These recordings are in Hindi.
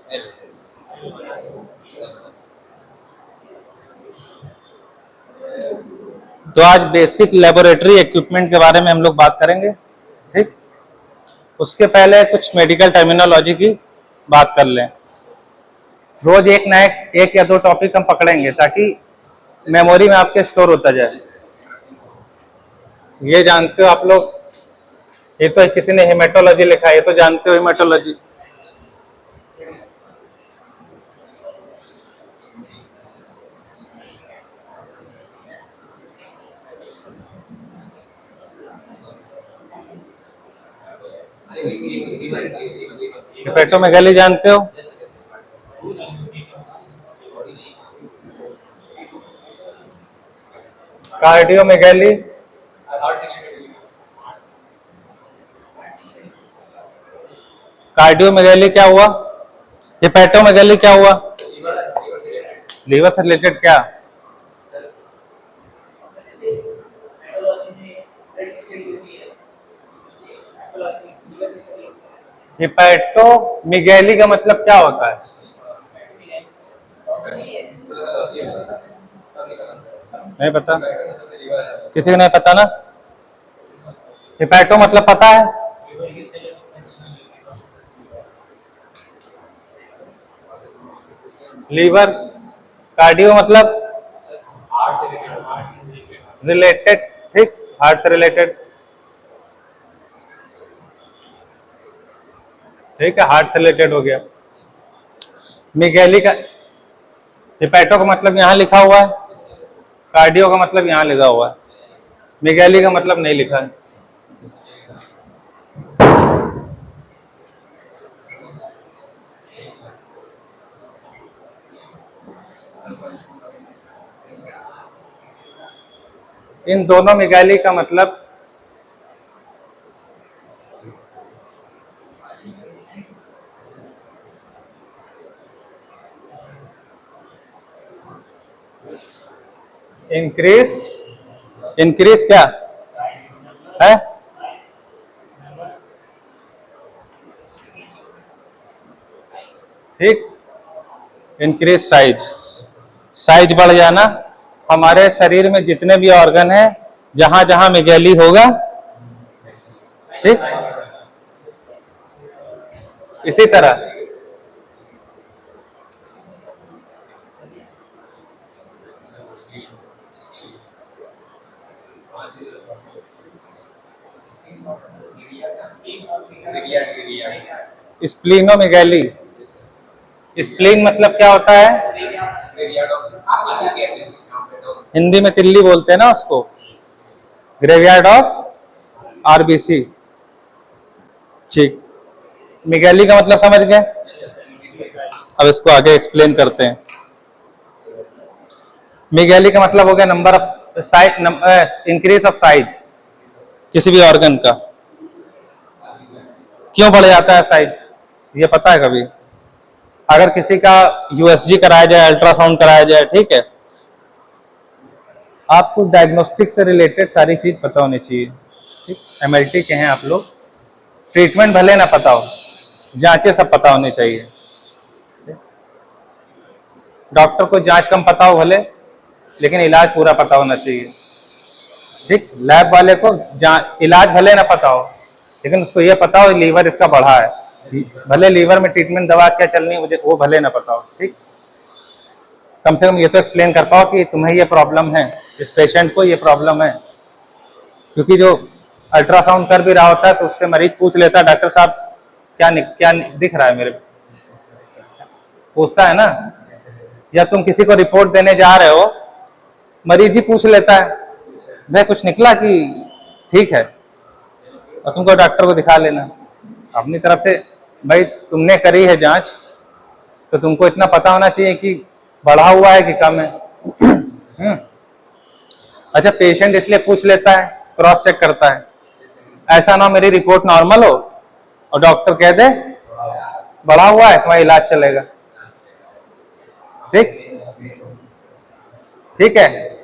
तो आज बेसिक लेबोरेटरी इक्विपमेंट के बारे में हम लोग बात करेंगे, ठीक। उसके पहले कुछ मेडिकल टर्मिनोलॉजी की बात कर लें। रोज एक या दो टॉपिक हम पकड़ेंगे ताकि मेमोरी में आपके स्टोर होता जाए। ये जानते हो आप लोग, ये तो किसी ने हेमेटोलॉजी लिखा है, ये तो जानते हो हेमेटोलॉजी। हेपेटोमेगाली जानते हो? कार्डियोमेगाली, कार्डियोमेगाली क्या हुआ? हेपेटोमेगाली क्या हुआ? लीवर से रिलेटेड क्या? हेपेटोमेगाली का मतलब क्या होता है? नहीं पता? किसी को नहीं पता ना? हेपेटो मतलब पता है? लीवर। कार्डियो मतलब रिलेटेड, ठीक, हार्ट से रिलेटेड, ठीक है, हार्ट से रिलेटेड हो गया। मेगैली का, हेपेटो का मतलब यहां लिखा हुआ है, कार्डियो का मतलब यहां लिखा हुआ है, मेगैली का मतलब नहीं लिखा है। इन दोनों मेगैली का मतलब इंक्रीज, इंक्रीज क्या है? ठीक, इंक्रीज साइज, साइज बढ़ जाना। हमारे शरीर में जितने भी ऑर्गन है, जहां जहां मेगैली होगा, ठीक, इसी तरह स्प्लीनोमेगैली, स्प्लीन मतलब क्या होता है? हिंदी में तिल्ली बोलते हैं ना उसको, ग्रेवयार्ड ऑफ आरबीसी, ठीक। मेगैली का मतलब समझ गए? अब इसको आगे एक्सप्लेन करते हैं। मेगैली का मतलब हो गया number of size, increase of size किसी भी ऑर्गन का। क्यों बढ़ जाता है साइज, ये पता है कभी? अगर किसी का यूएसजी कराया जाए, अल्ट्रासाउंड कराया जाए, ठीक है, आपको डायग्नोस्टिक से रिलेटेड सारी चीज पता होनी चाहिए, ठीक। एमएलटी के हैं आप लोग, ट्रीटमेंट भले ना पता हो, जांचें सब पता होनी चाहिए। डॉक्टर को जांच कम पता हो भले, लेकिन इलाज पूरा पता होना चाहिए, ठीक। लैब वाले को इलाज भले ना पता हो, लेकिन उसको ये पता हो लीवर इसका बढ़ा है, भले लीवर में ट्रीटमेंट दवा क्या चलनी है मुझे वो भले ना पता हो, ठीक। कम से कम ये तो एक्सप्लेन कर पाओ कि तुम्हें ये प्रॉब्लम है, इस पेशेंट को ये प्रॉब्लम है। क्योंकि जो अल्ट्रासाउंड कर भी रहा होता है तो उससे मरीज पूछ लेता है, डॉक्टर साहब क्या दिख रहा है मेरे, पूछता है ना। या तुम किसी को रिपोर्ट देने जा रहे हो, मरीज ही पूछ लेता है भाई कुछ निकला कि ठीक है, और तुमको डॉक्टर को दिखा लेना। अपनी तरफ से भाई तुमने करी है जांच, तो तुमको इतना पता होना चाहिए कि बढ़ा हुआ है कि कम है। अच्छा, पेशेंट इसलिए पूछ लेता है, क्रॉस चेक करता है, ऐसा ना मेरी रिपोर्ट नॉर्मल हो और डॉक्टर कह दे बढ़ा हुआ है, तुम्हारा इलाज चलेगा, ठीक, ठीक है।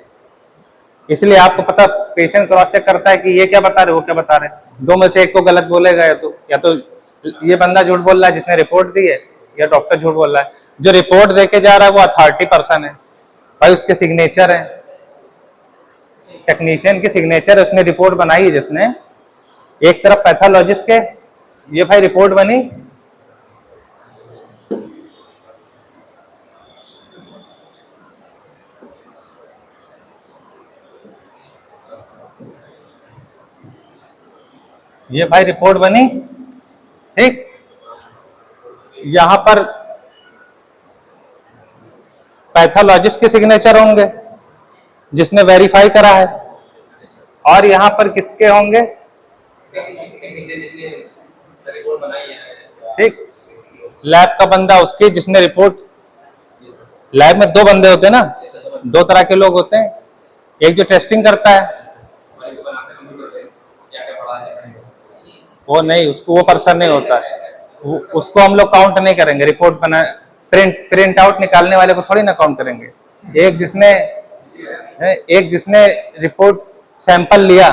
इसलिए आपको पता, पेशेंट क्रॉस चेक करता है कि ये क्या बता रहे, वो क्या बता रहे, दो में से एक को गलत बोलेगा, या तो ये बंदा झूठ बोल रहा है जिसने रिपोर्ट दी है, या डॉक्टर झूठ बोल रहा है? जो रिपोर्ट देके जा रहा है वो अथॉरिटी पर्सन है भाई, उसके सिग्नेचर है, टेक्नीशियन की सिग्नेचर, उसने रिपोर्ट बनाई है जिसने, एक तरफ पैथोलॉजिस्ट के, ये भाई रिपोर्ट बनी, ये भाई रिपोर्ट बनी, ठीक। यहां पर पैथोलॉजिस्ट के सिग्नेचर होंगे जिसने वेरीफाई करा है, और यहां पर किसके होंगे? ठीक, लैब का बंदा उसकी जिसने रिपोर्ट, लैब में दो बंदे होते हैं ना, दो तरह के लोग होते हैं, एक जो टेस्टिंग करता है, वो नहीं, उसको वो पर्सन नहीं होता है, उसको हम लोग काउंट नहीं करेंगे, रिपोर्ट बना प्रिंट आउट निकालने वाले को थोड़ी ना काउंट करेंगे। एक जिसने रिपोर्ट सैंपल लिया,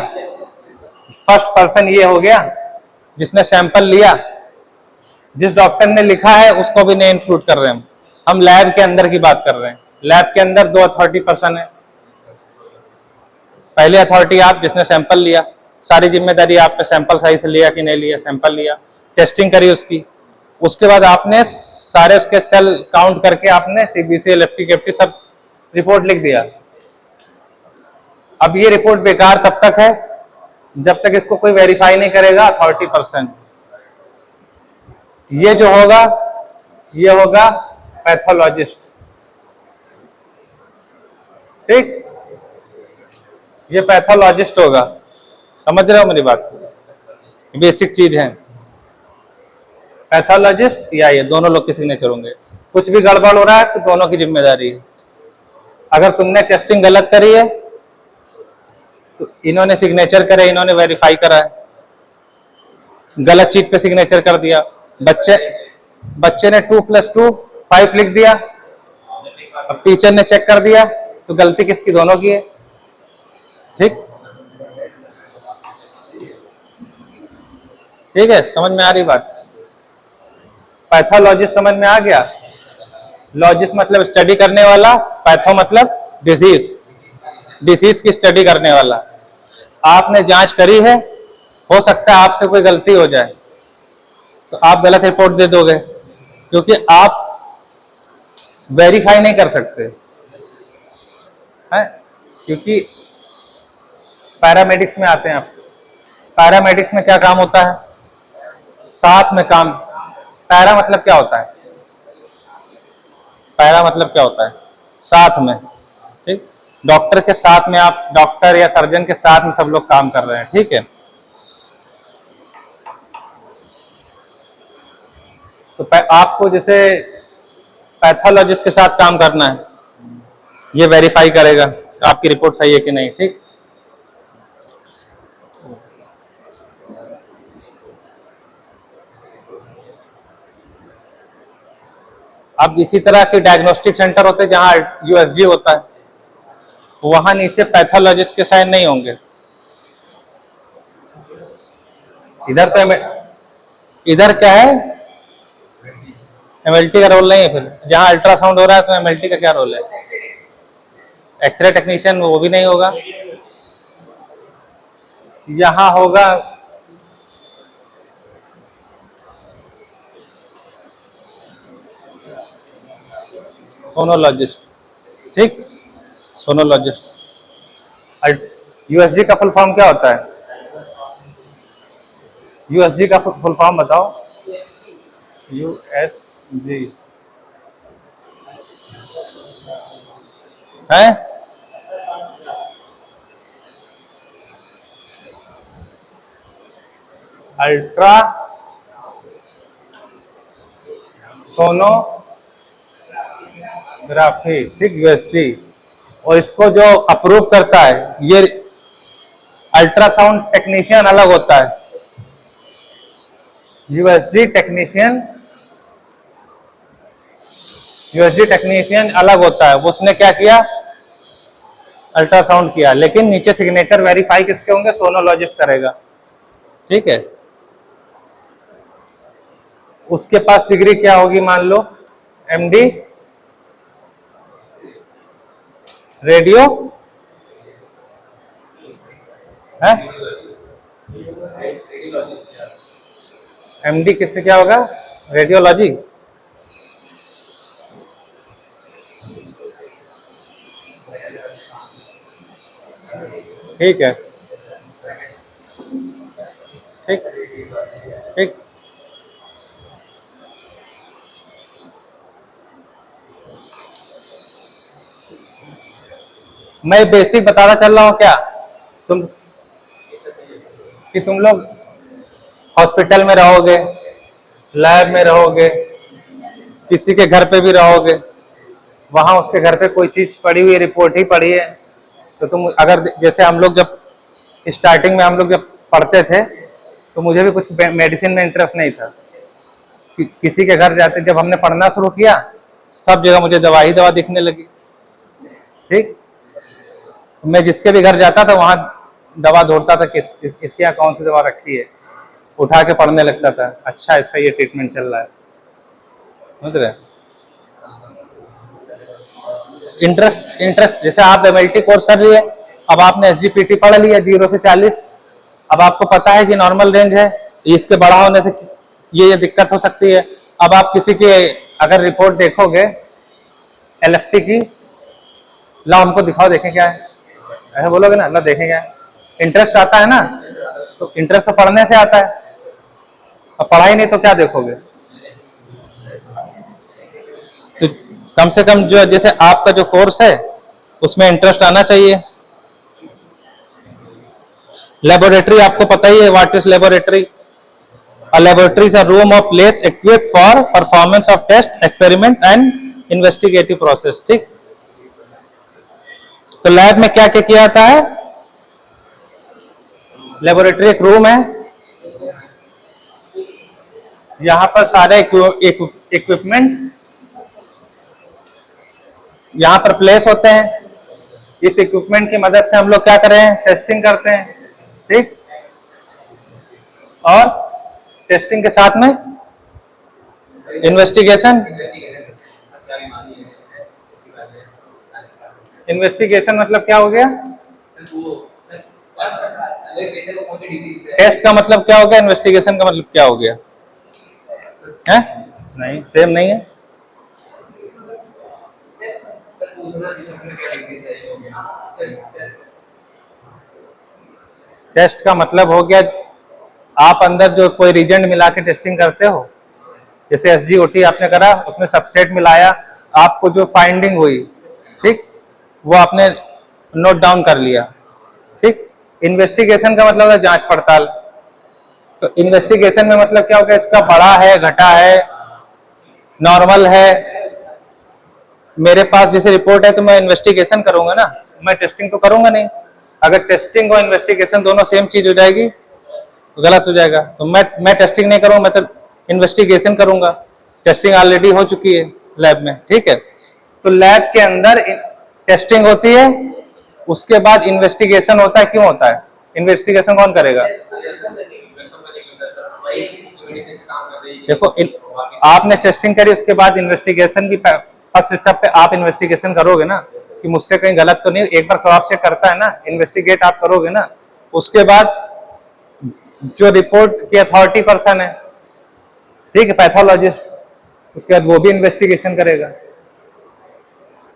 फर्स्ट पर्सन ये हो गया जिसने सैंपल लिया, जिस डॉक्टर ने लिखा है उसको भी नहीं इंक्लूड कर रहे हैं हम लैब के अंदर की बात कर रहे हैं। लैब के अंदर दो अथॉरिटी पर्सन है, पहले अथॉरिटी आप जिसने सैंपल लिया, सारी जिम्मेदारी आप पे, सैंपल सही से लिया कि नहीं लिया, सैंपल लिया, टेस्टिंग करी उसकी, उसके बाद आपने सारे उसके सेल काउंट करके आपने सीबीसी, एलएफटी, केएफटी सब रिपोर्ट लिख दिया। अब ये रिपोर्ट बेकार तब तक है जब तक इसको कोई वेरीफाई नहीं करेगा अथॉरिटी पर्सन। ये जो होगा ये होगा पैथोलॉजिस्ट, ठीक, ये पैथोलॉजिस्ट होगा। समझ रहे हो मेरी बात? बेसिक चीज है, पैथोलॉजिस्ट या ये दोनों लोग के सिग्नेचर होंगे। कुछ भी गड़बड़ हो रहा है तो दोनों की जिम्मेदारी है। अगर तुमने टेस्टिंग गलत करी है तो इन्होंने सिग्नेचर करे, इन्होंने वेरीफाई करा है, गलत चीज पे सिग्नेचर कर दिया, बच्चे ने 2+2 5 लिख दिया, अब टीचर ने चेक कर दिया, तो गलती किसकी? दोनों की है, ठीक। ठीक है, समझ में आ रही बात? पैथोलॉजिस्ट समझ में आ गया? लॉजिस्ट मतलब स्टडी करने वाला, पैथो मतलब डिजीज, डिजीज की स्टडी करने वाला। आपने जांच करी है, हो सकता है आपसे कोई गलती हो जाए तो आप गलत रिपोर्ट दे दोगे, क्योंकि आप वेरीफाई नहीं कर सकते हैं, क्योंकि पैरामेडिक्स में आते हैं आप। पैरामेडिक्स में क्या काम होता है? साथ में काम। पैरा मतलब क्या होता है? पैरा मतलब क्या होता है? साथ में, ठीक। डॉक्टर के साथ में, आप डॉक्टर या सर्जन के साथ में सब लोग काम कर रहे हैं, ठीक है। तो आपको जैसे पैथोलॉजिस्ट के साथ काम करना है, ये वेरीफाई करेगा कि आपकी रिपोर्ट सही है कि नहीं, ठीक। अब इसी तरह के डायग्नोस्टिक सेंटर होते हैं जहां यूएसजी होता है, वहां नीचे पैथोलॉजिस्ट के साइन नहीं होंगे। इधर तो इधर क्या है? एमएलटी का रोल नहीं है। फिर जहां अल्ट्रासाउंड हो रहा है तो एमएलटी का क्या रोल है? एक्सरे टेक्नीशियन, वो भी नहीं होगा। यहां होगा सोनोलॉजिस्ट, ठीक, सोनोलॉजिस्ट। यूएसजी का फुल फॉर्म क्या होता है? यूएसजी का फुल फॉर्म बताओ। यूएसजी है अल्ट्रा सोनोग्राफी, ठीक, यूएसजी। और इसको जो अप्रूव करता है ये अल्ट्रासाउंड टेक्नीशियन अलग होता है। यूएसजी टेक्नीशियन अलग होता है। उसने क्या किया? अल्ट्रासाउंड किया, लेकिन नीचे सिग्नेचर वेरीफाई किसके होंगे? सोनोलॉजिस्ट करेगा, ठीक है। उसके पास डिग्री क्या होगी, मान लो एमडी रेडियो है, एमडी किससे क्या होगा, रेडियोलॉजी। ठीक है, ठीक ठीक। मैं बेसिक बताना चल रहा हूँ क्या, तुम कि तुम लोग हॉस्पिटल में रहोगे, लैब में रहोगे, किसी के घर पे भी रहोगे, वहां उसके घर पे कोई चीज पड़ी हुई है, रिपोर्ट ही पड़ी है, तो तुम अगर जैसे हम लोग जब स्टार्टिंग में हम लोग जब पढ़ते थे तो मुझे भी कुछ मेडिसिन में इंटरेस्ट नहीं था, किसी के घर जाते, जब हमने पढ़ना शुरू किया सब जगह मुझे दवा ही दवा दिखने लगी। ठीक, मैं जिसके भी घर जाता था वहां दवा ढूंढता था, किसके यहाँ कौन सी दवा रखी है, उठा के पढ़ने लगता था, अच्छा इसका ये ट्रीटमेंट चल रहा है, समझ रहे। इंटरेस्ट इंटरेस्ट जैसे आप एमएलटी कोर्स कर लिए, अब आपने एसजीपीटी पढ़ लिया 0 से 40, अब आपको पता है कि नॉर्मल रेंज है, इसके बड़ा होने से ये दिक्कत हो सकती है। अब आप किसी के अगर रिपोर्ट देखोगे एलएफटी की, ला हमको दिखाओ देखें क्या है, ऐसे बोलोगे ना, ला देखें क्या है, इंटरेस्ट आता है ना, तो इंटरेस्ट तो पढ़ने से आता है, अब पढ़ाई नहीं तो क्या देखोगे। तो कम से कम जो जैसे आपका जो कोर्स है उसमें इंटरेस्ट आना चाहिए। लेबोरेटरी आपको पता ही है, what is laboratory. A laboratory is a room or place equipped for performance of test, experiment and investigative process। ठीक, तो लैब में क्या क्या किया जाता है, लेबोरेटरी एक रूम है, यहां पर सारे इक्विपमेंट यहां पर प्लेस होते हैं, इस इक्विपमेंट की मदद से हम लोग क्या करें, टेस्टिंग करते हैं। ठीक, और टेस्टिंग के साथ में इन्वेस्टिगेशन। इन्वेस्टिगेशन मतलब क्या हो गया, टेस्ट का मतलब क्या हो गया, इन्वेस्टिगेशन का मतलब क्या हो गया है? नहीं, सेम नहीं है। टेस्ट का मतलब हो गया आप अंदर जो कोई रिजेंट मिला के टेस्टिंग करते हो, जैसे एसजीओटी आपने करा, उसमें सबस्ट्रेट मिलाया, आपको जो फाइंडिंग हुई, ठीक, वो आपने नोट डाउन कर लिया। ठीक, इन्वेस्टिगेशन का मतलब है जांच पड़ताल। तो इन्वेस्टिगेशन में मतलब क्या होगा, इसका बड़ा है, घटा है, नॉर्मल है, मेरे पास जैसे रिपोर्ट है तो मैं इन्वेस्टिगेशन करूंगा ना, मैं टेस्टिंग तो करूंगा नहीं। अगर टेस्टिंग और इन्वेस्टिगेशन दोनों सेम चीज हो जाएगी तो गलत हो जाएगा। तो मैं टेस्टिंग नहीं करूंगा, मैं तो इन्वेस्टिगेशन करूंगा, टेस्टिंग ऑलरेडी हो चुकी है लैब में। ठीक है, तो लैब के अंदर टेस्टिंग होती है, उसके बाद इन्वेस्टिगेशन होता है। क्यों होता है इन्वेस्टिगेशन, कौन करेगा? देखो आपने टेस्टिंग करी, उसके बाद इन्वेस्टिगेशन भी फर्स्ट स्टेप पे आप इन्वेस्टिगेशन करोगे ना कि मुझसे कहीं गलत तो नहीं, एक बार क्रॉस चेक करता है ना, इन्वेस्टिगेट आप करोगे ना। उसके बाद जो रिपोर्ट की अथॉरिटी पर्सन है, ठीक है, पैथोलॉजिस्ट, उसके बाद वो भी इन्वेस्टिगेशन करेगा,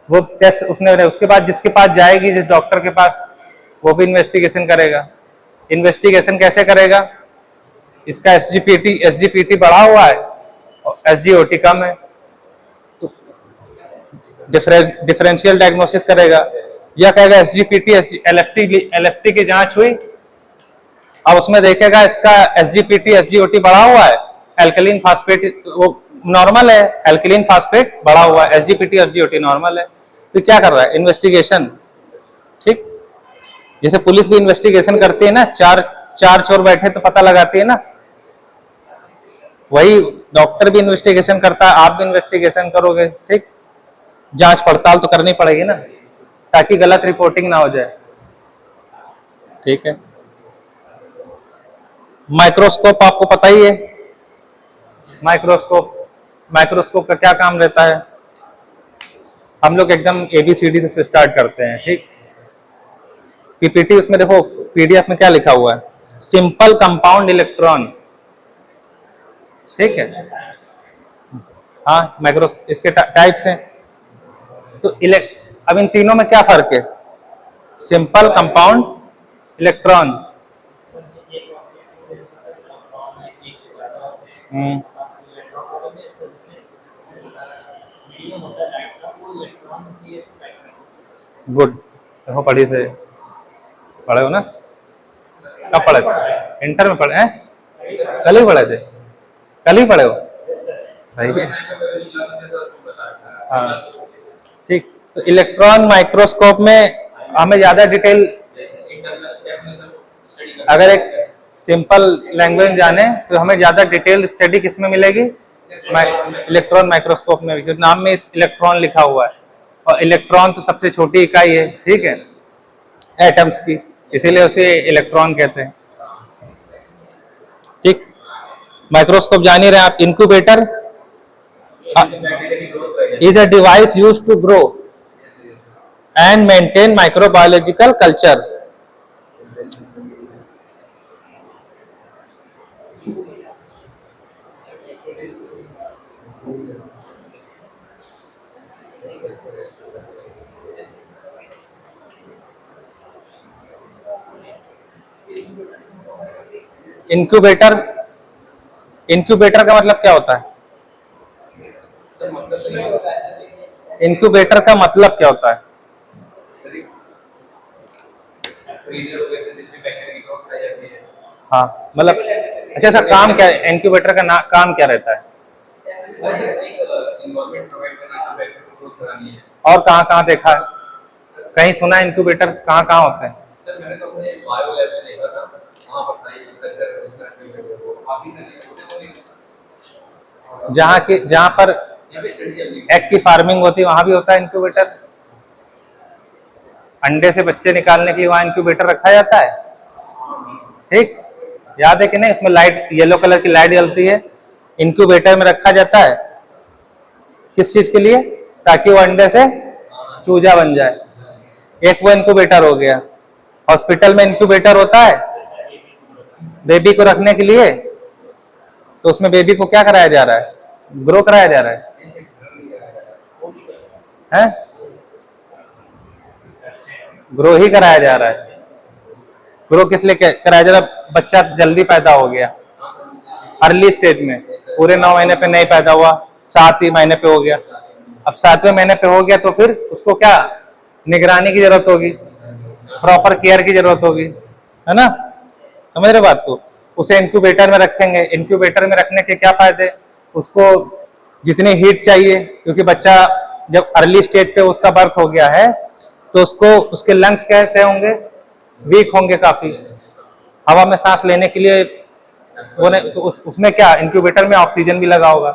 वो टेस्ट उसने, उसके बाद जिसके पास जाएगी, जिस डॉक्टर के पास, वो भी इन्वेस्टिगेशन करेगा। इन्वेस्टिगेशन कैसे करेगा, इसका एसजीपीटी बढ़ा हुआ है और एसजीओटी कम है, तो डिफरेंशियल डायग्नोसिस करेगा, या कहेगा एसजीपीटी एलएफटी की जांच हुई, अब उसमें देखेगा इसका एसजीपीटी एसजीओटी बढ़ा हुआ है, एल्कलीन फास्फेट वो नॉर्मल है, एल्कलीन फास्फेट बढ़ा हुआ है, एसजीपीटी एसजीओटी नॉर्मल है, तो क्या कर रहा है, इन्वेस्टिगेशन। ठीक, जैसे पुलिस भी इन्वेस्टिगेशन करती है ना, चार चोर बैठे तो पता लगाती है ना, वही डॉक्टर भी इन्वेस्टिगेशन करता है, आप भी इन्वेस्टिगेशन करोगे। ठीक, जांच पड़ताल तो करनी पड़ेगी ना, ताकि गलत रिपोर्टिंग ना हो जाए। ठीक है, माइक्रोस्कोप आपको पता ही है, माइक्रोस्कोप, माइक्रोस्कोप का क्या काम रहता है? हम लोग एकदम ABCD से स्टार्ट करते हैं, ठीक। पीपीटी, उसमें देखो PDF में क्या लिखा हुआ है, सिंपल कंपाउंड इलेक्ट्रॉन, ठीक है। हाँ, माइक्रो इसके टाइप्स हैं। तो अब इन तीनों में क्या फर्क है? Simple, compound, electron. गुड, देखो पढ़ी से पढ़े हो ना? कब पढ़े थे? इंटर में पढ़े हैं? कल ही पढ़े थे? कल ही पढ़े हो? सही है। हाँ, ठीक। तो इलेक्ट्रॉन माइक्रोस्कोप में हमें ज्यादा डिटेल, अगर एक सिंपल लैंग्वेज जाने तो हमें ज्यादा डिटेल स्टडी किसमें मिलेगी? इलेक्ट्रॉन माइक्रोस्कोप में, क्योंकि नाम में इलेक्ट्रॉन लिखा हुआ है, और इलेक्ट्रॉन तो सबसे छोटी इकाई है, ठीक है, एटम्स की, इसीलिए उसे इलेक्ट्रॉन कहते हैं, ठीक। माइक्रोस्कोप जान ही रहे आप। Incubator is a device used to grow and maintain microbiological culture. Incubator, incubator का मतलब क्या होता है? इंक्यूबेटर का मतलब क्या होता है? हाँ, मतलब अच्छा, ऐसा काम क्या है इंक्यूबेटर का? काम क्या रहता है? और कहाँ कहाँ देखा है? कहीं सुना है इंक्यूबेटर कहाँ कहाँ होते हैं? सर मैंने तो अपने बायो लैब में देखा था, जहाँ पर एग की फार्मिंग होती है वहां भी होता है इंक्यूबेटर। अंडे से बच्चे निकालने के लिए वहां इंक्यूबेटर रखा जाता है, ठीक। याद है कि नहीं? उसमें लाइट, येलो कलर की लाइट जलती है, इंक्यूबेटर में रखा जाता है। किस चीज के लिए? ताकि वो अंडे से चूजा बन जाए। एक वो इंक्यूबेटर हो गया। हॉस्पिटल में इंक्यूबेटर होता है बेबी को रखने के लिए, तो उसमें बेबी को क्या कराया जा रहा है? ग्रो कराया जा रहा है? ग्रो ही कराया जा रहा है। ग्रो किस लिए कराया जा रहा है? बच्चा जल्दी पैदा हो गया, अर्ली स्टेज में, पूरे 9 महीने पे नहीं पैदा हुआ, 7 ही महीने पे हो गया। अब 7वें महीने पे हो गया तो फिर उसको क्या निगरानी की जरूरत होगी, प्रॉपर केयर की जरूरत होगी, है ना? समझ रहे बात को? उसे इंक्यूबेटर में रखेंगे। इंक्यूबेटर में रखने के क्या फायदे? उसको जितनी हीट चाहिए, क्योंकि बच्चा जब अर्ली स्टेज पे उसका बर्थ हो गया है तो उसको, उसके लंग्स कैसे होंगे? वीक होंगे काफी, हवा में सांस लेने के लिए वो नहीं, तो उसमें क्या इंक्यूबेटर में ऑक्सीजन भी लगा होगा,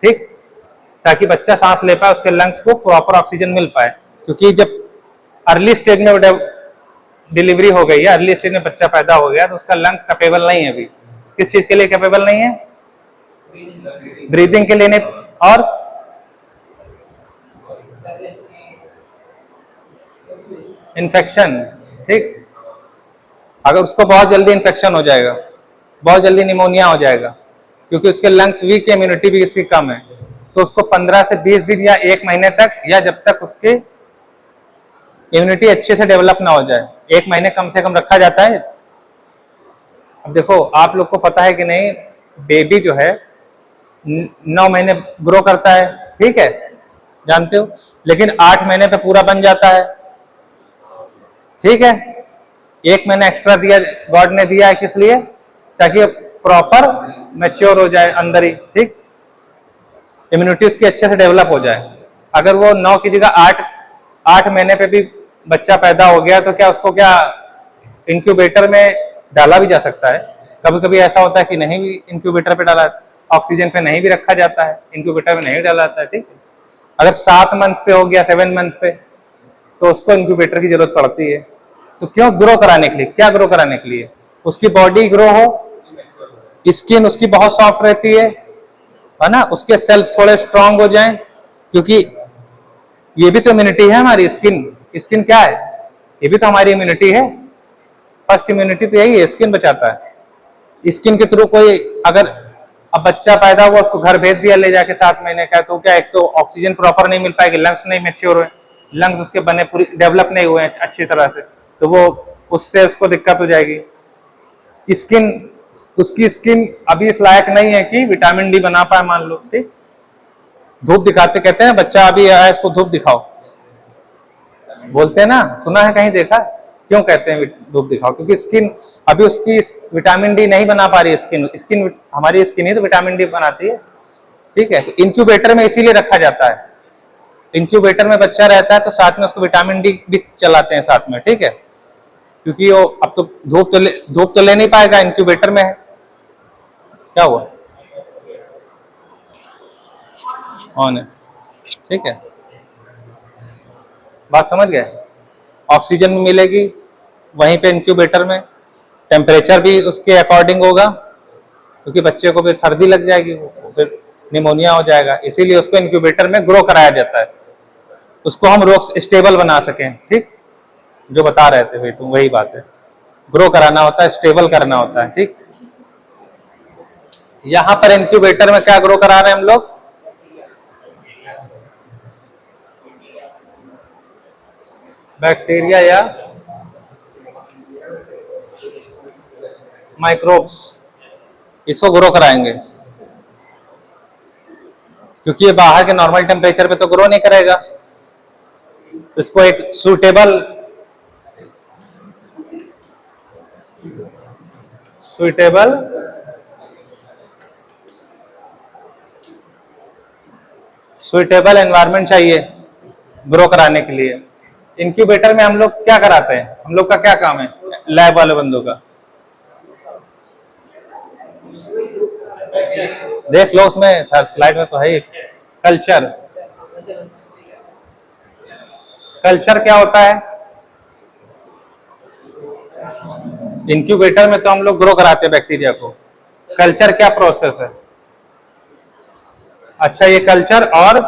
ठीक, ताकि बच्चा सांस ले पाए, उसके लंग्स को प्रॉपर ऑक्सीजन मिल पाए। क्योंकि जब अर्ली स्टेज में डिलीवरी हो गई है, अर्ली स्टेज में बच्चा पैदा हो गया, तो उसका लंग्स कैपेबल नहीं है अभी। किस चीज के लिए कैपेबल नहीं है? ब्रीदिंग के लिए नहीं, और इन्फेक्शन, ठीक। अगर उसको बहुत जल्दी इन्फेक्शन हो जाएगा, बहुत जल्दी निमोनिया हो जाएगा, क्योंकि उसके लंग्स वीक है, इम्यूनिटी भी उसकी कम है, तो उसको 15 से 20 दिन या 1 महीने तक, या जब तक उसकी इम्यूनिटी अच्छे से डेवलप ना हो जाए, 1 महीने कम से कम रखा जाता है। अब देखो, आप लोग को पता है कि नहीं, बेबी जो है 9 महीने ग्रो करता है, ठीक है, जानते हो, लेकिन 8 महीने पे पूरा बन जाता है, ठीक है। 1 महीना एक्स्ट्रा दिया, गॉड ने दिया है, किस लिए? ताकि प्रॉपर मैच्योर हो जाए अंदर ही, ठीक, इम्यूनिटी उसकी अच्छे से डेवलप हो जाए। अगर वो 9 की जगह 8 महीने पे भी बच्चा पैदा हो गया, तो क्या उसको क्या इंक्यूबेटर में डाला भी जा सकता है? कभी कभी ऐसा होता है कि नहीं भी इंक्यूबेटर पे डाला, ऑक्सीजन पे नहीं भी रखा जाता है, इंक्यूबेटर में नहीं डाला जाता है, ठीक है। अगर 7 मंथ पे हो गया, 7 मंथ पे, तो उसको इंक्यूबेटर की जरूरत पड़ती है। तो क्यों? ग्रो कराने के लिए। क्या ग्रो कराने के लिए? उसकी बॉडी ग्रो हो, स्किन उसकी बहुत सॉफ्ट रहती है, है ना, उसके सेल्स थोड़े स्ट्रांग हो जाएं, क्योंकि ये भी तो इम्यूनिटी है हमारी। स्किन, स्किन क्या है, ये भी तो हमारी इम्यूनिटी है। फर्स्ट इम्यूनिटी तो यही है, स्किन बचाता है। स्किन के थ्रू कोई अगर, अब बच्चा पैदा हुआ, उसको घर भेज दिया ले जाके 7 महीने का, तो क्या, एक तो ऑक्सीजन प्रॉपर नहीं मिल पाएगी, लंग्स नहीं मैच्योर हुए, लंग्स उसके बने पूरी डेवलप नहीं हुए हैं अच्छी तरह से, तो वो उससे उसको दिक्कत हो जाएगी। स्किन, उसकी स्किन अभी इस लायक नहीं है कि विटामिन डी बना पाए, मान लो, ठीक। धूप दिखाते, कहते हैं बच्चा अभी आया इसको धूप दिखाओ, बोलते हैं ना, सुना है कहीं, देखा? क्यों कहते हैं धूप दिखाओ? क्योंकि स्किन अभी उसकी विटामिन डी नहीं बना पा रही है। स्किन हमारी स्किन ही तो विटामिन डी बनाती है, ठीक है। तो इंक्यूबेटर में इसीलिए रखा जाता है। इंक्यूबेटर में बच्चा रहता है तो साथ में उसको विटामिन डी भी चलाते हैं साथ में, ठीक है, क्योंकि वो अब तो धूप तो ले नहीं पाएगा, इंक्यूबेटर में है। क्या हुआ? ऑन है, ठीक है। बात समझ गए? ऑक्सीजन मिलेगी वहीं पे इंक्यूबेटर में, टेम्परेचर भी उसके अकॉर्डिंग होगा, क्योंकि बच्चे को फिर सर्दी लग जाएगी, फिर निमोनिया हो जाएगा, इसीलिए उसको इंक्यूबेटर में ग्रो कराया जाता है, उसको हम रोग स्टेबल बना सकें, ठीक। जो बता रहे थे भाई, तुम वही बात है, ग्रो कराना होता है, स्टेबल करना होता है, ठीक। यहां पर इंक्यूबेटर में क्या ग्रो करा रहे हैं हम लोग? बैक्टीरिया या माइक्रोब्स, इसको ग्रो कराएंगे, क्योंकि ये बाहर के नॉर्मल टेम्परेचर पे तो ग्रो नहीं करेगा। इसको एक सुटेबल सुटेबल एनवायरनमेंट चाहिए ग्रो कराने के लिए। इंक्यूबेटर में हम लोग क्या कराते हैं, हम लोग का क्या काम है, लैब वाले बंदों का? देख लो उसमें स्लाइड में तो है ही। कल्चर, कल्चर क्या होता है? इंक्यूबेटर में तो हम लोग ग्रो कराते हैं बैक्टीरिया को, कल्चर क्या प्रोसेस है? अच्छा, ये कल्चर और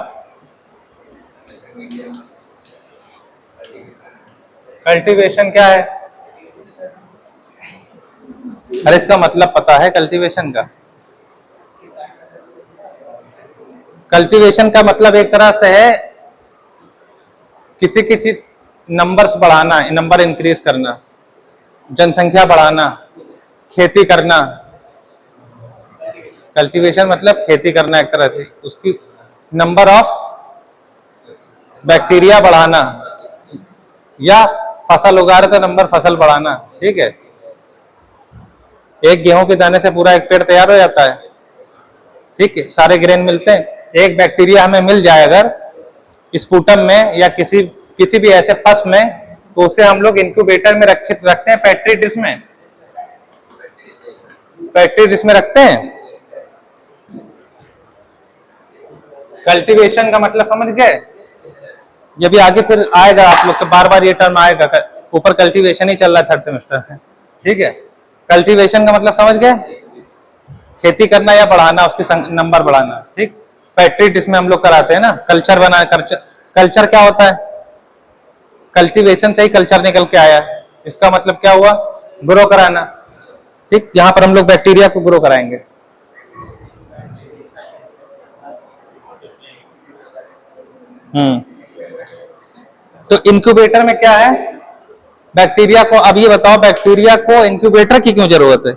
कल्टीवेशन क्या है? अरे इसका मतलब पता है कल्टीवेशन का? कल्टीवेशन का मतलब एक तरह से है किसी की चीज नंबर्स बढ़ाना, नंबर इंक्रीज करना, जनसंख्या बढ़ाना, खेती करना। कल्टीवेशन मतलब खेती करना, एक तरह से उसकी नंबर ऑफ बैक्टीरिया बढ़ाना, या फसल उगा रहे तो नंबर फसल बढ़ाना, ठीक है। एक गेहूं के दाने से पूरा एक पेड़ तैयार हो जाता है, ठीक है, सारे ग्रेन मिलते हैं। एक बैक्टीरिया हमें मिल जाए अगर स्पूटम में या किसी भी ऐसे पस में, तो उसे हम लोग इंक्यूबेटर में रखते हैं, पेट्री डिश में, पेट्री डिश में रखते हैं। कल्टीवेशन का मतलब समझ गए? ये भी आगे फिर आएगा, आप लोग के बार बार ये टर्म आएगा, ऊपर कल्टीवेशन ही चल रहा है थर्ड सेमेस्टर में, ठीक है। कल्टीवेशन का मतलब समझ गए? खेती करना या बढ़ाना, उसकी नंबर बढ़ाना, ठीक। पेट्री डिश में हम लोग कराते हैं ना, कल्चर बना, कल्चर क्या होता है? कल्टीवेशन से ही कल्चर निकल के आया, इसका मतलब क्या हुआ? ग्रो कराना, ठीक। यहां पर हम लोग बैक्टीरिया को ग्रो कराएंगे। तो इंक्यूबेटर में क्या है? बैक्टीरिया को, अब ये बताओ, बैक्टीरिया को इंक्यूबेटर की क्यों जरूरत है?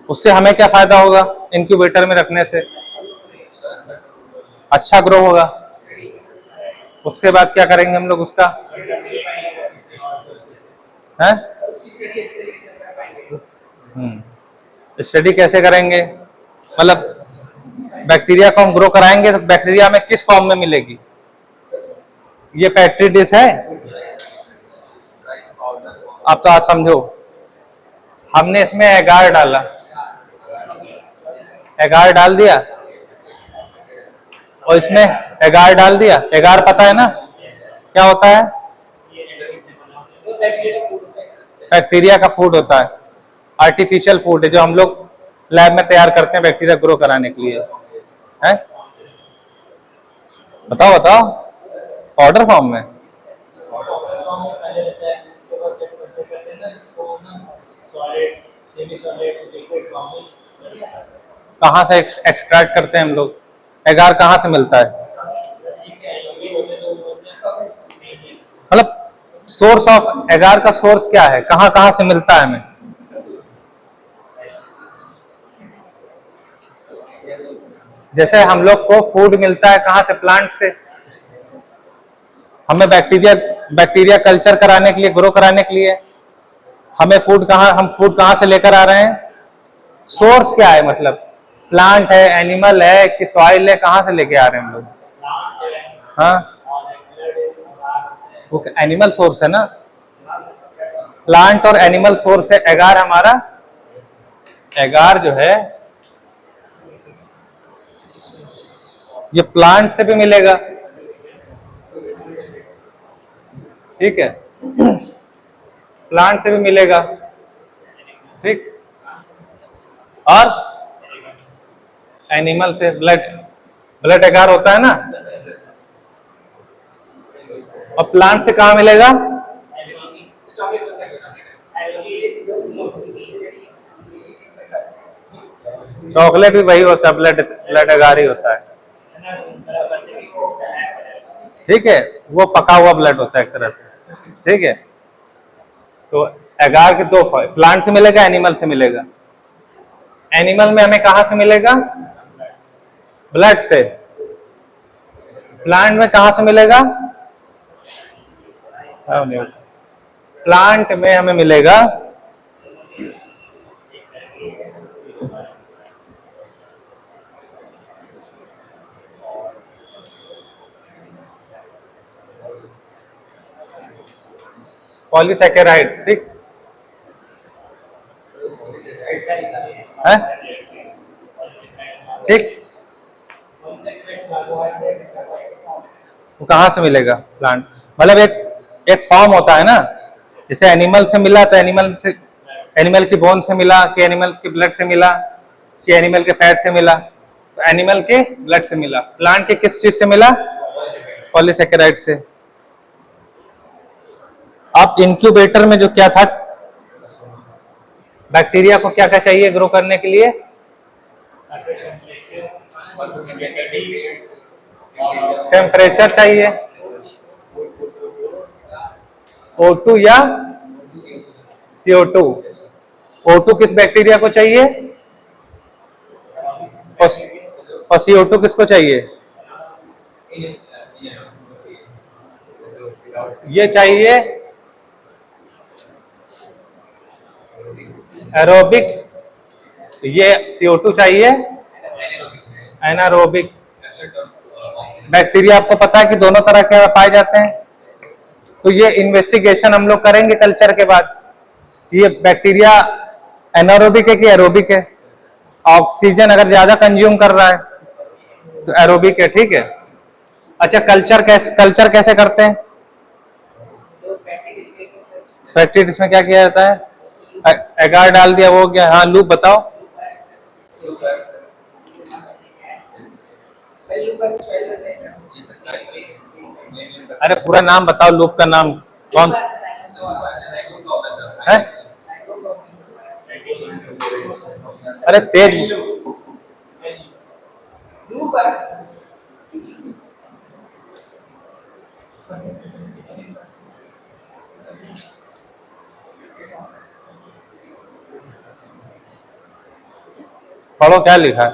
उससे हमें क्या फायदा होगा इंक्यूबेटर में रखने से? अच्छा ग्रो होगा। उसके बाद क्या करेंगे हम लोग उसका? है स्टडी कैसे करेंगे? मतलब बैक्टीरिया को हम ग्रो कराएंगे तो बैक्टीरिया हमें किस फॉर्म में मिलेगी? ये पेट्री डिश है, आप तो आज समझो। हमने इसमें एगार डाला, एगार डाल दिया, और इसमें एगार डाल दिया। एगार पता है ना क्या होता है? बैक्टीरिया का फूड होता है, आर्टिफिशियल फूड है जो हम लोग लैब में तैयार करते हैं बैक्टीरिया ग्रो कराने के लिए, है? बताओ बताओ, पाउडर फॉर्म में। कहाँ से एक्सट्रैक्ट करते हैं हम लोग? एगार कहाँ से मिलता है? मतलब सोर्स ऑफ एगार का सोर्स क्या है, कहाँ कहाँ से मिलता है हमें? जैसे हम लोग को फूड मिलता है कहाँ से? प्लांट से। हमें बैक्टीरिया बैक्टीरिया कल्चर कराने के लिए, ग्रो कराने के लिए हमें हम फूड कहाँ से लेकर आ रहे हैं? सोर्स क्या है, मतलब प्लांट है, एनिमल है कि सॉइल है, कहाँ से लेके आ रहे हैं हम लोग? हाँ, वो एनिमल सोर्स है ना, प्लांट और एनिमल सोर्स है एगार हमारा। एगार जो है ये प्लांट से भी मिलेगा, ठीक है, प्लांट से भी मिलेगा, ठीक, और एनिमल से ब्लड ब्लड एगार होता है ना। और प्लांट से कहाँ मिलेगा? चॉकलेट भी वही होता है, ब्लड ब्लड एगार ही होता है, ठीक है, वो पका हुआ ब्लड होता है एक तरह से, ठीक है। तो एगार के दो, प्लांट से मिलेगा, एनिमल से मिलेगा। एनिमल में हमें कहाँ से मिलेगा? ब्लड से। प्लांट में कहाँ से मिलेगा? प्लांट में हमें मिलेगा पॉलीसैकेराइड, ठीक है, ठीक। वो कहाँ से मिलेगा? प्लांट, मतलब एक एक फॉर्म होता है ना, जैसे एनिमल से मिला तो एनिमल की बोन से मिला, कि एनिमल्स के ब्लड से मिला, कि एनिमल के फैट से मिला, तो एनिमल के ब्लड से मिला। प्लांट के किस चीज से मिला? पॉलीसैकेराइड से। अब इंक्यूबेटर में जो क्या था, बैक्टीरिया को क्या क्या चाहिए ग्रो करने के लिए? टेम्परेचर चाहिए, O2 या CO2। O2 किस बैक्टीरिया को चाहिए? और CO2 किसको चाहिए? ये चाहिए एरोबिक, ये CO2 चाहिए एनारोबिक। बैक्टीरिया आपको पता है कि दोनों तरह के पाए जाते हैं, तो ये इन्वेस्टिगेशन हम लोग करेंगे कल्चर के बाद, ये बैक्टीरिया एनारोबिक है कि एरोबिक है। ऑक्सीजन अगर ज्यादा कंज्यूम कर रहा है तो एरोबिक है, ठीक है। अच्छा, कल्चर कैसे करते हैं? प्रैक्टिस में क्या किया जाता है? एगार डाल दिया, वो क्या? हाँ, लूप बताओ। अरे पूरा नाम बताओ, लूप का नाम कौन है? अरे तेज पढ़ो, क्या लिखा है?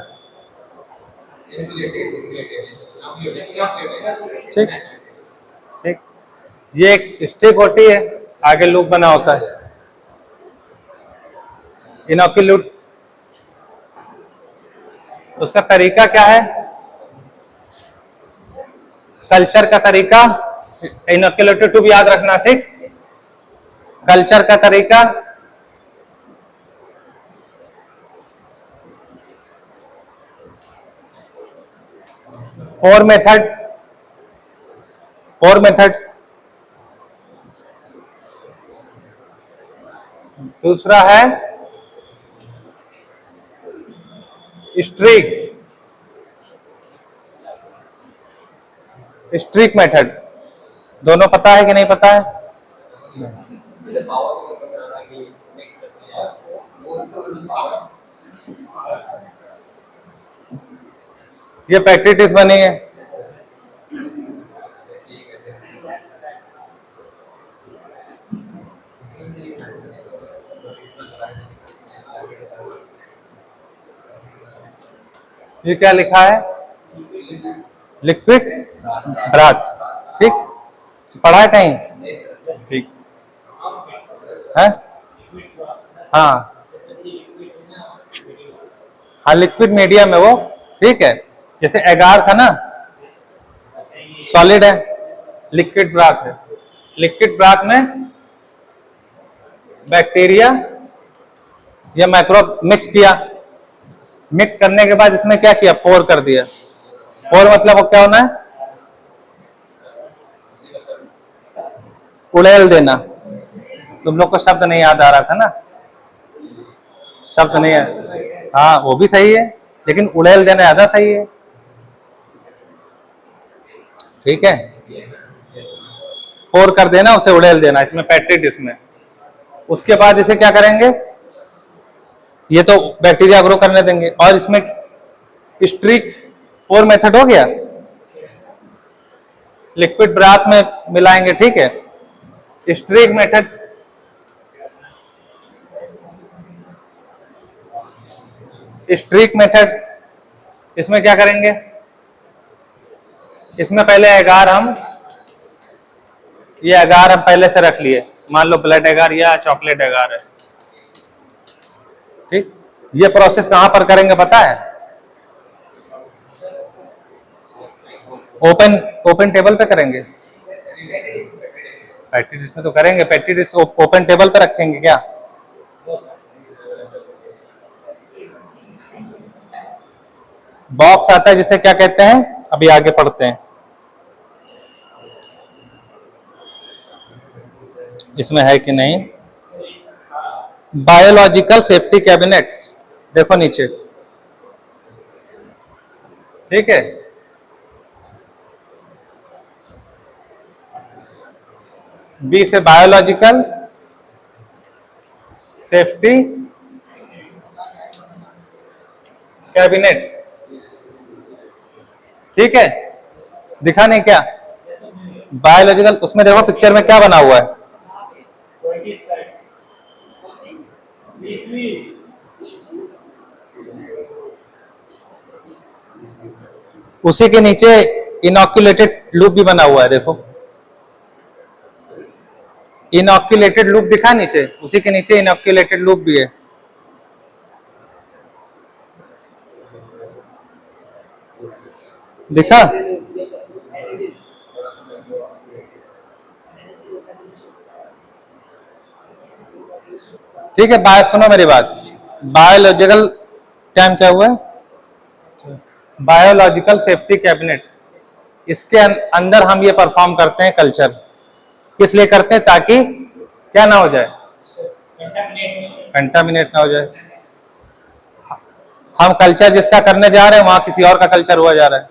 ठीक ठीक, ये एक स्टिक होती है, आगे लूप बना होता है, इनोक्यूलेट। उसका तरीका क्या है? कल्चर का तरीका, इनोक्यूलेटेड ट्यूब याद रखना, ठीक। कल्चर का तरीका, और मेथड दूसरा है स्ट्रीक, स्ट्रीक मेथड। दोनों पता है कि नहीं पता है? ये प्रैक्टिस बनी है। ये क्या लिखा है? Liquid breath. ठीक, पढ़ा है कहीं? ठीक है। हाँ हाँ, लिक्विड मीडियम है वो। ठीक है, जैसे एगार था ना, सॉलिड है, लिक्विड ब्राथ है। लिक्विड ब्राथ में बैक्टीरिया या माइक्रोब मिक्स किया, मिक्स करने के बाद इसमें क्या किया? पोर कर दिया। पोर मतलब वो क्या होना है? उड़ेल देना। तुम लोग को शब्द नहीं याद आ रहा था ना? शब्द नहीं है, हाँ वो भी सही है, लेकिन उड़ेल देना ज्यादा सही है। ठीक है, पोर कर देना, उसे उड़ेल देना, इसमें पेट्री डिश में। उसके बाद इसे क्या करेंगे? ये तो बैक्टीरिया ग्रो करने देंगे, और इसमें स्ट्रीक पोर मेथड हो गया, लिक्विड ब्राथ में मिलाएंगे। ठीक है, स्ट्रीक मेथड, स्ट्रीक मेथड, इसमें क्या करेंगे? इसमें पहले एगार हम, ये एगार हम पहले से रख लिए, मान लो ब्लड एगार या चॉकलेट एगार है। ठीक, ये प्रोसेस कहां पर करेंगे पता है? ओपन टेबल पे करेंगे। पेट्री डिश में तो करेंगे, पेट्री डिश ओपन टेबल पे रखेंगे क्या? बॉक्स आता है जिसे क्या कहते हैं, अभी आगे पढ़ते हैं। इसमें है कि नहीं? बायोलॉजिकल सेफ्टी कैबिनेट्स, देखो नीचे। ठीक है, बी से बायोलॉजिकल सेफ्टी कैबिनेट। ठीक है, दिखा नहीं क्या? बायोलॉजिकल, उसमें देखो पिक्चर में क्या बना हुआ है? उसी के नीचे इनॉक्यूलेटेड लूप भी बना हुआ है, देखो इनॉक्यूलेटेड लूप दिखा नीचे, उसी के नीचे इनॉक्यूलेटेड लूप भी है। दिखा? ठीक है, सुनो मेरी बात। बायोलॉजिकल टाइम क्या हुआ है? बायोलॉजिकल सेफ्टी कैबिनेट, इसके अंदर हम ये परफॉर्म करते हैं कल्चर। किस लिए करते हैं? ताकि क्या ना हो जाए? कंटामिनेट ना हो जाए। हम कल्चर जिसका करने जा रहे हैं वहां किसी और का कल्चर हुआ जा रहा है,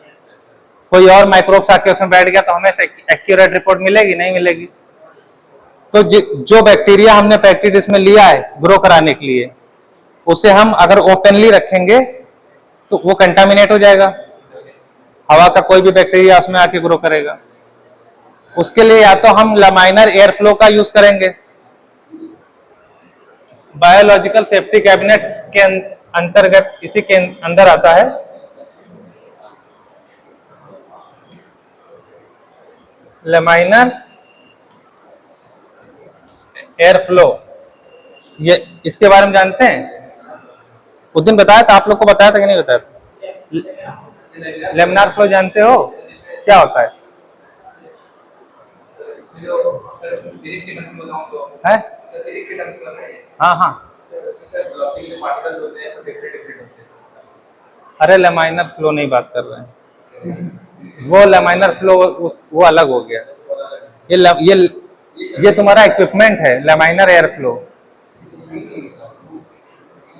कोई और माइक्रोब्स आके उसमें बैठ गया, तो हमें एक्यूरेट रिपोर्ट मिलेगी? नहीं मिलेगी। तो जो बैक्टीरिया हमने पेट्री डिश में लिया है ग्रो कराने के लिए, उसे हम अगर ओपनली रखेंगे तो वो कंटामिनेट हो जाएगा, हवा का कोई भी बैक्टीरिया उसमें आके ग्रो करेगा। उसके लिए या तो हम लमाइनर एयर फ्लो का यूज करेंगे। बायोलॉजिकल सेफ्टी कैबिनेट के अंतर्गत इसी के अंदर आता है लमाइनर एयर फ्लो। ये इसके बारे में जानते हैं? उस दिन बताया था, आप लोग को बताया था कि नहीं बताया था? लेमिनार फ्लो जानते हो क्या होता है? है? हाँ हाँ, अरे लेमाइनर फ्लो नहीं बात कर रहे हैं, वो लेमाइनर फ्लो वो अलग हो गया। ये तुम्हारा इक्विपमेंट है लेमाइनर एयर फ्लो।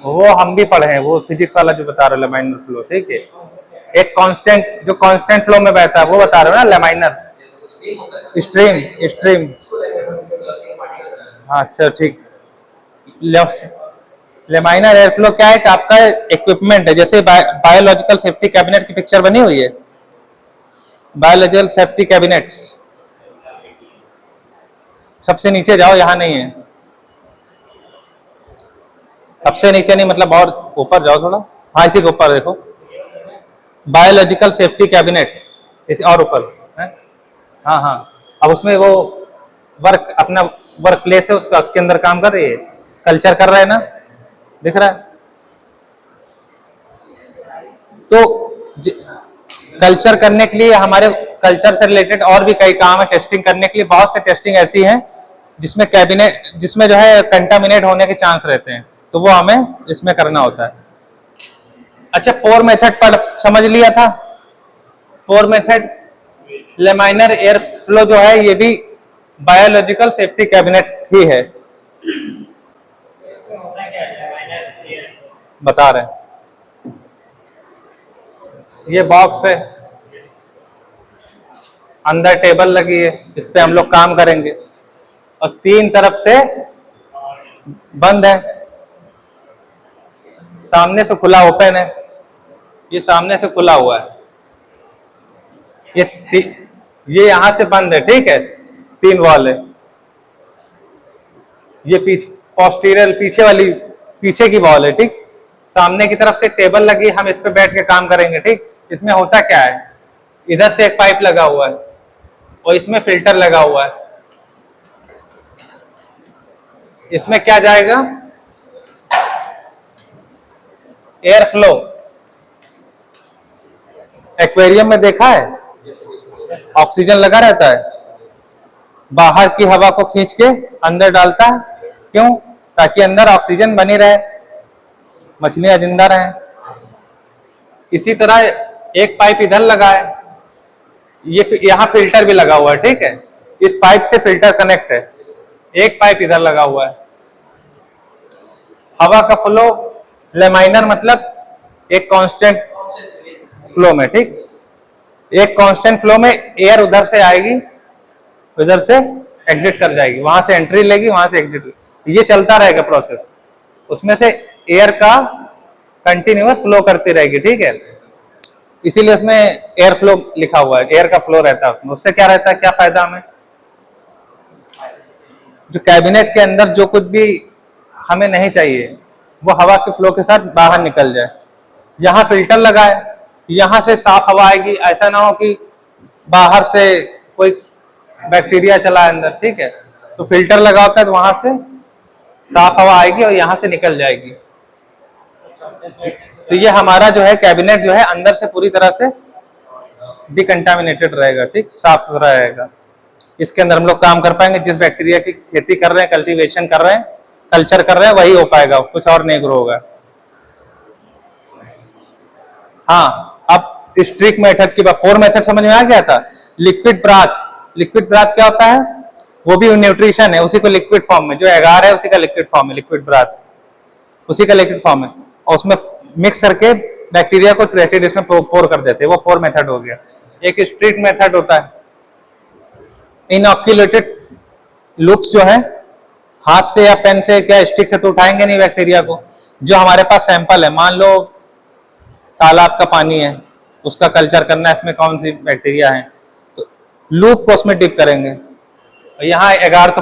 वो हम भी पढ़े हैं, वो फिजिक्स वाला जो बता रहे हो लेमाइनर फ्लो, ठीक है। एक कांस्टेंट जो कांस्टेंट फ्लो में बहता है वो बता रहे हो ना, लेमाइनर स्ट्रीम स्ट्रीम। हाँ अच्छा ठीक। लेमाइनर एयर फ्लो क्या है कि आपका इक्विपमेंट है, जैसे बायोलॉजिकल सेफ्टी कैबिनेट की पिक्चर बनी हुई है, बायोलॉजिकल सेफ्टी कैबिनेट्स। सबसे नीचे जाओ, यहाँ नहीं है। सबसे नीचे नहीं मतलब और ऊपर जाओ थोड़ा। हाँ इसी के ऊपर देखो, बायोलॉजिकल सेफ्टी कैबिनेट, इस और ऊपर है। हाँ हाँ, अब उसमें वो वर्क अपना वर्क प्लेस है उसका, उसके अंदर काम कर रही है, कल्चर कर रहा है ना, दिख रहा है। तो कल्चर करने के लिए हमारे कल्चर से रिलेटेड और भी कई काम है, टेस्टिंग करने के लिए बहुत से टेस्टिंग ऐसी हैं जिसमें कैबिनेट, जिसमें जो है कंटामिनेट होने के चांस रहते हैं, तो वो हमें इसमें करना होता है। अच्छा, पोर मेथड पर समझ लिया था। पोर मेथड, लेमाइनर एयर फ्लो जो है ये भी बायोलॉजिकल सेफ्टी कैबिनेट ही है, बता रहे हैं। ये बॉक्स है, अंदर टेबल लगी है, इस पे हम लोग काम करेंगे, और तीन तरफ से बंद है, सामने से खुला ओपन है, ये सामने से खुला हुआ है, ये यहां से बंद है, ठीक है, तीन वॉल है। ये पीछे पोस्टीरियर पीछे वाली पीछे की वॉल है, ठीक। सामने की तरफ से टेबल लगी, हम इस पे बैठ के काम करेंगे, ठीक। इसमें होता क्या है, इधर से एक पाइप लगा हुआ है और इसमें फिल्टर लगा हुआ है। इसमें क्या जाएगा, एयर फ्लो। एक्वेरियम में देखा है, ऑक्सीजन लगा रहता है, बाहर की हवा को खींच के अंदर डालता है, क्यों, ताकि अंदर ऑक्सीजन बनी रहे, मछलियां जिंदा रहें। इसी तरह एक पाइप इधर लगा है, ये यहाँ फिल्टर भी लगा हुआ है, ठीक है, इस पाइप से फिल्टर कनेक्ट है, एक पाइप इधर लगा हुआ है। हवा का फ्लो, लेमाइनर मतलब एक कांस्टेंट फ्लो में, ठीक, एक कांस्टेंट फ्लो में एयर उधर से आएगी, उधर से एग्जिट कर जाएगी, वहां से एंट्री लेगी, वहां से एग्जिट, ये चलता रहेगा प्रोसेस, उसमें से एयर का कंटिन्यूअस फ्लो करती रहेगी, ठीक है। इसीलिए उसमें एयर फ्लो लिखा हुआ है, एयर का फ्लो रहता है उसमें। उससे क्या रहता है, क्या फायदा हमें, जो कैबिनेट के अंदर जो कुछ भी हमें नहीं चाहिए वो हवा के फ्लो के साथ बाहर निकल जाए। यहाँ फिल्टर लगा है, यहाँ से साफ हवा आएगी, ऐसा ना हो कि बाहर से कोई बैक्टीरिया चला है अंदर, ठीक है, तो फिल्टर लगा होता है तो वहां से साफ हवा आएगी और यहाँ से निकल जाएगी। तो ये हमारा जो है कैबिनेट जो है अंदर से पूरी तरह से डिकंटामिनेटेड रहेगा, ठीक, साफ सुथरा रहेगा। इसके अंदर हम लोग काम कर पाएंगे, जिस बैक्टीरिया की खेती कर रहे हैं, कल्टीवेशन कर रहे हैं, कल्चर कर रहे हैं, वही हो पाएगा, कुछ और नहीं ग्रो होगा। हाँ, अब स्ट्रिक मेथड की बात, पोर मेथड समझ में आ गया था। लिक्विड ब्राथ, लिक्विड ब्राथ क्या होता है, वो भी न्यूट्रिशन है, उसी को लिक्विड फॉर्म में, जो एगार है उसी का लिक्विड फॉर्म है, लिक्विड ब्राथ उसी का लिक्विड फॉर्म है, और उसमें मिक्स करके बैक्टीरिया को ट्रेटेड इसमें पोर कर देते हैं, वो पोर मेथड हो गया। एक स्ट्रिक मेथड होता है, इनऑक्यूलेटेड लूप्स जो है, हाथ से या पेन से क्या स्टिक से तो उठाएंगे नहीं बैक्टीरिया को। जो हमारे पास सैंपल है, मान लो तालाब का पानी है, उसका कल्चर करना है, इसमें कौन सी बैक्टीरिया है, तो लूप को उसमें डिप करेंगे। यहाँ एगार तो